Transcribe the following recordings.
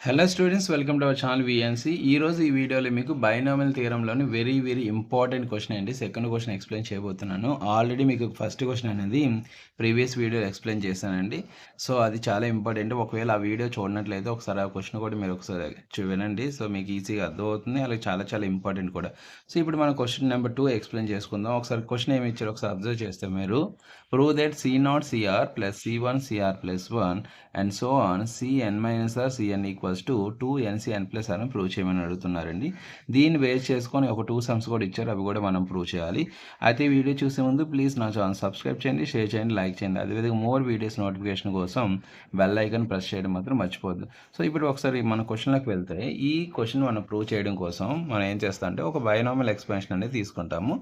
Hello students, welcome to our channel VNC. ఈరోజు ఈ వీడియోలో మీకు బైనామియల్ థియరంలోని వెరీ ఇంపార్టెంట్ క్వశ్చన్ అండి. సెకండ్ క్వశ్చన్ ఎక్స్ప్లెయిన్ చేయబోతున్నాను. ఆల్రెడీ మీకు ఫస్ట్ క్వశ్చన్ అనేది ప్రీవియస్ వీడియోలో ఎక్స్ప్లెయిన్ చేశానండి. సో అది చాలా ఇంపార్టెంట్. ఒకవేళ ఆ వీడియో చూడనట్లయితే ఒకసారి ఆ క్వశ్చన్ కూడా మీరు ఒకసారి వినండి. సో మీకు ఈజీగా అర్థమవుతుంది, అలాగే చాలా ఇంపార్టెంట్ కూడా. సో ఇప్పుడు మనం క్వశ్చన్ నెంబర్ 2 ఎక్స్ప్లెయిన్ చేసుకుందాం. ఒకసారి క్వశ్చన్ ఏమి ఇచ్చారో ఒకసారి అబ్జర్వ్ చేస్తే మీరు prove that C0 CR plus C1 CR plus 1 and so on Cn minus R Cn equals to 2NCn plus అని ప్రూవ్ చేయమని అడుగుతున్నారండి. దీన్ని బేస్ చేసుకొని ఒక 2 సమ్స్ కూడా ఇచ్చారు, అవి కూడా మనం ప్రూవ్ చేయాలి. అయితే వీడియో చూసే ముందు ప్లీజ్ నా ఛానల్ సబ్స్క్రైబ్ చేయండి, షేర్ చేయండి, లైక్ చేయండి. అదేవిధంగా మోర్ వీడియోస్ నోటిఫికేషన్ కోసం బెల్ ఐకాన్ ప్రెస్ చేయడం మాత్రం మర్చిపోద్దు. సో ఇప్పుడు ఒకసారి మన క్వశ్చన్లోకి వెళ్తే ఈ క్వశ్చన్ మనం ప్రూవ్ చేయడం కోసం మనం ఏం చేస్తాం అంటే ఒక బైనామియల్ ఎక్స్పాన్షన్ అనేది తీసుకుంటాము.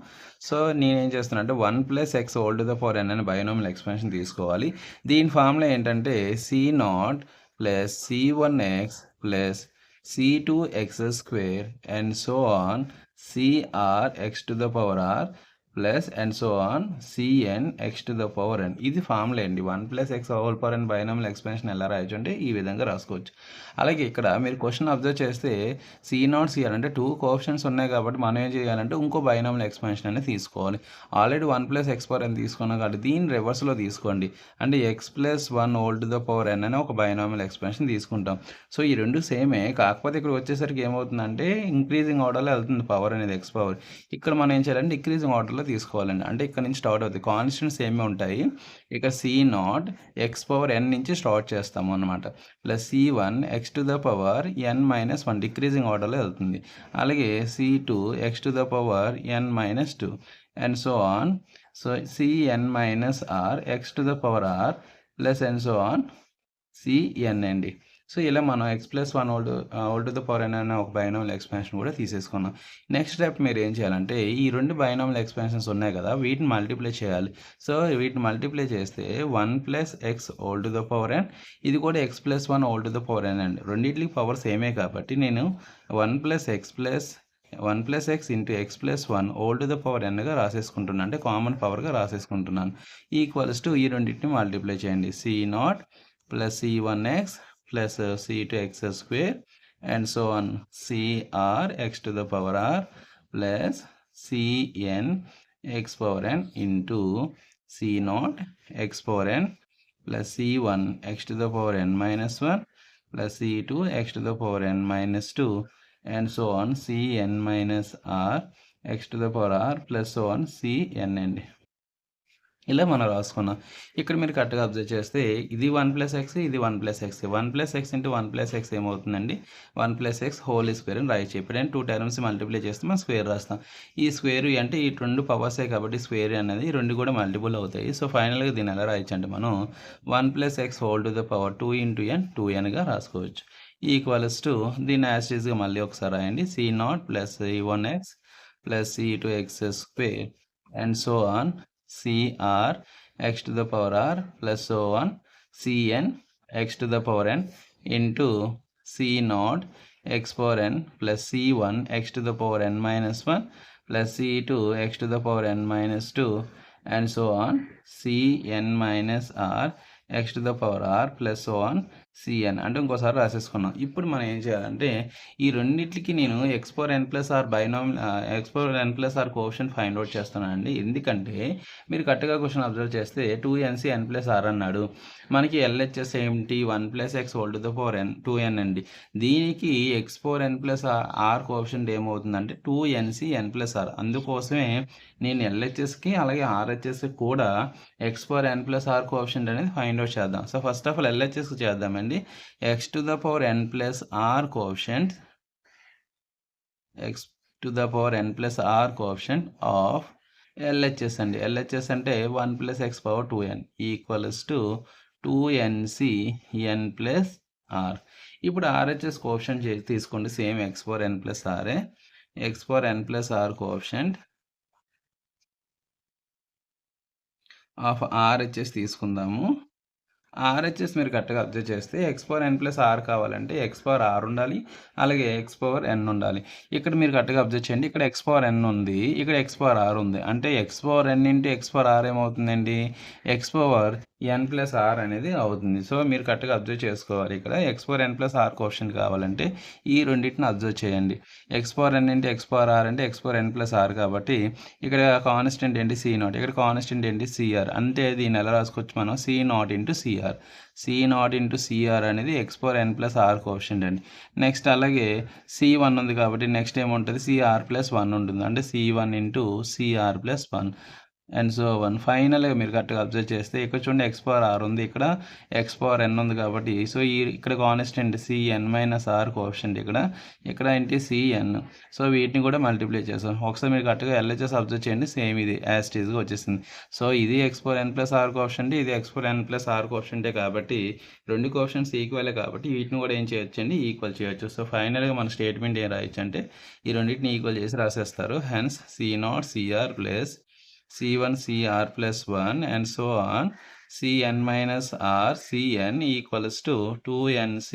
సో నేనేం చేస్తాను అంటే 1 + x whole to the power n అనే బైనామియల్ ఎక్స్పాన్షన్ తీసుకోవాలి. దీని ఫార్ములా ఏంటంటే C0 plus C1x plus C2x² and so on CR x to the power r plus and so on Cn x to the power n. ఇది formula అండి. 1 + x whole power n binomial expansion ఎలా రాయొచ్చు అంటే ఈ విధంగా రాసుకోవచ్చు. అలాగే ఇక్కడ మీరు క్వశ్చన్ అబ్జర్వ్ చేస్తే C0 CR అంటే 2 కోఎఫిషియెంట్స్ ఉన్నాయి కాబట్టి మనం ఏం చేయాలంటే ఇంకో బైనామియల్ ఎక్స్పాన్షన్ అనేది తీసుకోవాలి. ఆల్రెడీ 1 + x పవర్ n తీసుకున్నాం కాబట్టి దీన్ని రివర్స్లో తీసుకోండి. అంటే x + 1 whole to the power n అనే ఒక బైనామియల్ ఎక్స్పాన్షన్ తీసుకుంటాం. సో ఈ రెండు సేమే, కాకపోతే ఇక్కడ వచ్చేసరికి ఏమవుతుందంటే ఇంక్రీజింగ్ ఆర్డర్లో వెళ్తుంది పవర్ అనేది, x పవర్. ఇక్కడ మనం ఏం చేయాలంటే డిక్రీజింగ్ ఆర్డర్లో తీసుకోవాలండి. అంటే ఇక్కడ నుంచి స్టార్ట్ అవుతుంది, కాన్స్టెంట్స్ ఏమే ఉంటాయి. ఇక్కడ C0 x పవర్ n నుంచి స్టార్ట్ చేస్తాము అనమాట. Plus C1 x to the power n minus 1 decreasing ఆర్డర్లో వెళ్తుంది. అలాగే C2 x to the power n minus 2 and so on. So Cn minus r x to the power r plus and so on Cn అండి. So ఇలా మనం x + 1 whole to the power n అనే ఒక binomial expansion కూడా తీసేసుకున్నాం. Next step మీరు ఏం చేయాలంటే ఈ రెండు బైనామియల్ ఎక్స్పాన్షన్స్ ఉన్నాయి కదా, వీటిని మల్టిప్లై చేయాలి. సో వీటిని మల్టిప్లై చేస్తే 1 + x whole to the power n, ఇది కూడా x + 1 whole to the power n అండి. రెండింటికి పవర్ సేమే కాబట్టి నేను 1 + x into x + 1 whole to the power nగా రాసేసుకుంటున్నాను. అంటే కామన్ పవర్గా రాసేసుకుంటున్నాను. ఈక్వల్స్ టు ఈ రెండింటిని మల్టిప్లై చేయండి. C0 plus C1x plus C2x² and so on CR x to the power r plus Cn x power n into C0 x power n plus C1 x to the power n minus 1 plus C2 x to the power n minus 2 and so on Cn minus r x to the power r plus so on Cn అండి. ఇలా మనం రాసుకున్నాం. ఇక్కడ మీరు కరెక్ట్గా observe చేస్తే ఇది 1 + x, ఇది 1 + x. 1 + x ఇంటూ 1 + x ఏమవుతుందండి? 1 + x హోల్ స్క్వేర్ అని రాయొచ్చు. ఎప్పుడైనా 2 టర్మ్స్ మల్టిప్లై చేస్తే మనం స్క్వేర్ రాస్తాం. ఈ స్క్వేర్ అంటే ఈ రెండు పవర్సే కాబట్టి స్క్వేర్ అనేది రెండు కూడా మల్టిపుల్ అవుతాయి. సో ఫైనల్గా దీన్ని ఎలా రాయొచ్చు అంటే మనం 1 + x whole to the power 2 into n 2nగా రాసుకోవచ్చు. ఈక్వల్స్ టు దీన్ని యాజ్ ఈజ్గా మళ్ళీ ఒకసారి రాయండి. C0 plus C1x plus C2x² and so on CR x to the power r plus so on Cn x to the power n into C0 x power n plus C1 x to the power n minus 1 plus C2 x to the power n minus 2 and so on Cn minus r x to the power r plus so on Cn అంటే ఇంకోసారి రాసేసుకున్నాం. ఇప్పుడు మనం ఏం చేయాలంటే ఈ రెండింటికి నేను x power n plus R x power n plus are coefficient find out చేస్తున్నానండి. ఎందుకంటే మీరు కరెక్ట్గా క్వశ్చన్ అబ్జర్వ్ చేస్తే 2NCn ప్లస్ ఆర్ అన్నాడు. మనకి LHS ఏమిటి? 1 + x whole to the power n 2n అండి. దీనికి x power n plus are coefficient ఏమవుతుందంటే 2NCn ప్లస్ ఆర్. అందుకోసమే నేను LHSకి అలాగే RHSకి కూడా x power n plus are coefficient అనేది ఫైండ్ అవుట్ చేద్దాం. సో ఫస్ట్ ఆఫ్ ఆల్ LHSకి చేద్దామండి. x to the power n plus r coefficient x to the power n plus r coefficient of LHS అండి. LHS అంటే 1 + x power 2n equals to 2NCn plus r. ఇప్పుడు RHS coefficient తీసుకోండి. Same x power n plus ఆరే. x power n plus are coefficient of RHS తీసుకుందాము. RHS మీరు కరెక్ట్గా observe చేస్తే x power n plus r కావాలంటే x power r ఉండాలి, అలాగే x పవర్ n ఉండాలి. ఇక్కడ మీరు కరెక్ట్గా అబ్జర్వ్ చేయండి. ఇక్కడ x పవర్ n ఉంది, ఇక్కడ x పవర్ r ఉంది. అంటే x power n into x power r ఏమవుతుందండి? x పవర్ ఎన్ ప్లస్ ఆర్ అనేది అవుతుంది. సో మీరు కరెక్ట్‌గా అబ్జర్వ్ చేసుకోవాలి. ఇక్కడ x power N plus are coefficient కావాలంటే ఈ రెండిటిని అబ్జర్వ్ చేయండి. X power n into x power r అంటే ఎక్స్ పవర్ ఎన్ ప్లస్ ఆర్ కాబట్టి ఇక్కడ కాన్స్టెంట్ ఏంటి సి నాట్, ఇక్కడ కాన్స్టెంట్ ఏంటి సిఆర్. అంటే దీన్ని ఎలా రాసుకోవచ్చు మనం C not into CR. C not into CR అనేది X power N plus are coefficient అండి. నెక్స్ట్ అలాగే సి1 ఉంది కాబట్టి నెక్స్ట్ ఏముంటుంది సిఆర్ ప్లస్ 1 ఉంటుంది. అంటే C one into CR plus 1 and so 1. ఫైనల్‌గా మీరు కరెక్ట్‌గా అబ్జర్వ్ చేస్తే ఇక్కడ చూడండి ఎక్స్ పవర్ ఆర్ ఉంది. ఇక్కడ ఎక్స్ పవర్ ఎన్ ఉంది కాబట్టి సో ఇక్కడ constant C N minus R coefficient ఇక్కడ ఏంటి సిఎన్. సో వీటిని కూడా మల్టిప్లై చేసాం. ఒకసారి మీరు కరెక్ట్‌గా ఎల్హెచ్ఎస్ అబ్జర్వ్ చేయండి. సేమ్ ఇది యాజ్ ఇట్ ఈస్‌గా వచ్చేసింది. సో ఇది x power N plus are coefficient, ఇది ఎక్స్ పవర్ ఎన్ ప్లస్ ఆర్ కోఎఫిషియంటే కాబట్టి రెండు కోఎఫిషియంట్స్ ఈక్వలే కాబట్టి వీటిని కూడా ఏం చేయొచ్చండి ఈక్వల్ చేయొచ్చు. సో ఫైనల్‌గా మన స్టేట్మెంట్ ఏం రాయొచ్చు అంటే ఈ రెండింటిని ఈక్వల్ చేసి రాసేస్తారు. Hence C not CR plus C1 CR plus 1 and so on Cn minus R Cn equals to 2nc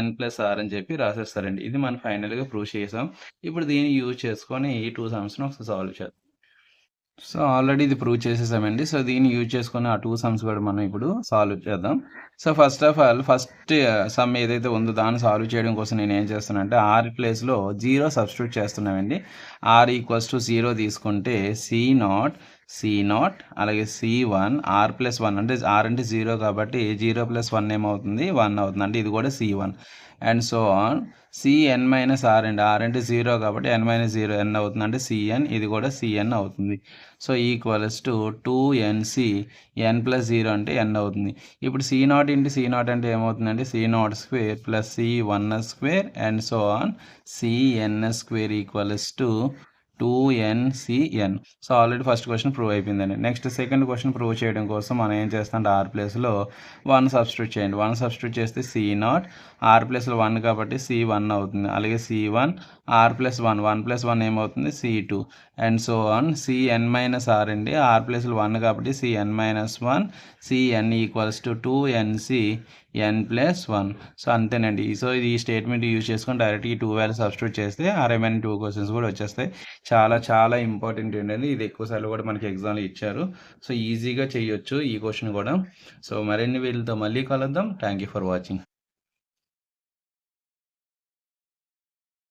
n plus R అని చెప్పి రాసేస్తారండి. ఇది మనం ఫైనల్‌గా ప్రూవ్ చేసాం. ఇప్పుడు దీన్ని యూజ్ చేసుకొని ఈ 2 సమ్స్‌ని ఒకసారి సాల్వ్ చేద్దాం. సో ఆల్రెడీ ఇది ప్రూవ్ చేసేసామండి. సో దీన్ని యూజ్ చేసుకొని ఆ 2 సమ్స్ కూడా మనం ఇప్పుడు సాల్వ్ చేద్దాం. So first of all first some ఏదైతే ఉందో దాన్ని సాల్వ్ చేయడం కోసం నేను ఏం చేస్తున్నానంటే ఆర్ ప్లేస్లో 0 సబ్స్టిట్యూట్ చేస్తున్నామండి. ఆర్ ఈక్వల్స్ టు 0 తీసుకుంటే C0 అలాగే C1 R ప్లస్ 1 అంటే ఆర్ అంటే 0 కాబట్టి 0 ప్లస్ 1 ఏమవుతుంది 1 అవుతుంది. అంటే ఇది కూడా C1 and so on Cn minus R అండి. ఆర్ అంటే 0 కాబట్టి n మైనస్ 0 n అవుతుంది. అంటే Cn ఇది కూడా Cn అవుతుంది. So equals to 2nc n plus 0 అంటే n అవుతుంది. ఇప్పుడు C0 ఇంటూ C0 అంటే ఏమవుతుందంటే C0 square plus C1 square and so on Cn square equals to 2ncn. So already first question prove అయిపోయిందండి. నెక్స్ట్ సెకండ్ క్వశ్చన్ ప్రూవ్ చేయడం కోసం మనం ఏం చేస్తామంటే ఆర్ ప్లేస్లో 1 సబ్స్టిట్యూట్ చేయండి. 1 సబ్స్టిట్యూట్ చేస్తే C0 ఆర్ ప్లేస్లో 1 కాబట్టి C1 అవుతుంది. అలాగే C1 ఆర్ ప్లస్ 1 1 ప్లస్ 1 ఏమవుతుంది C2 and so on Cn minus R అండి. ఆర్ ప్లేస్లో 1 కాబట్టి Cn minus 1 Cn equals to 2nc n plus 1. So అంతేనండి. సో ఇది ఈ స్టేట్మెంట్ యూజ్ చేసుకొని డైరెక్ట్గా ఈ 2 వాల్యూస్ సబ్స్టిట్యూట్ చేస్తే ఆ రిమైనింగ్ 2 క్వశ్చన్స్ కూడా వచ్చేస్తాయి. చాలా ఇంపార్టెంట్ ఏంటంటే ఇది ఎక్కువసార్లు కూడా మనకి ఎగ్జామ్లో ఇచ్చారు. సో ఈజీగా చేయొచ్చు ఈ క్వశ్చన్ కూడా. సో మరిన్ని వీళ్ళతో మళ్ళీ కలుద్దాం. Thank you for watching.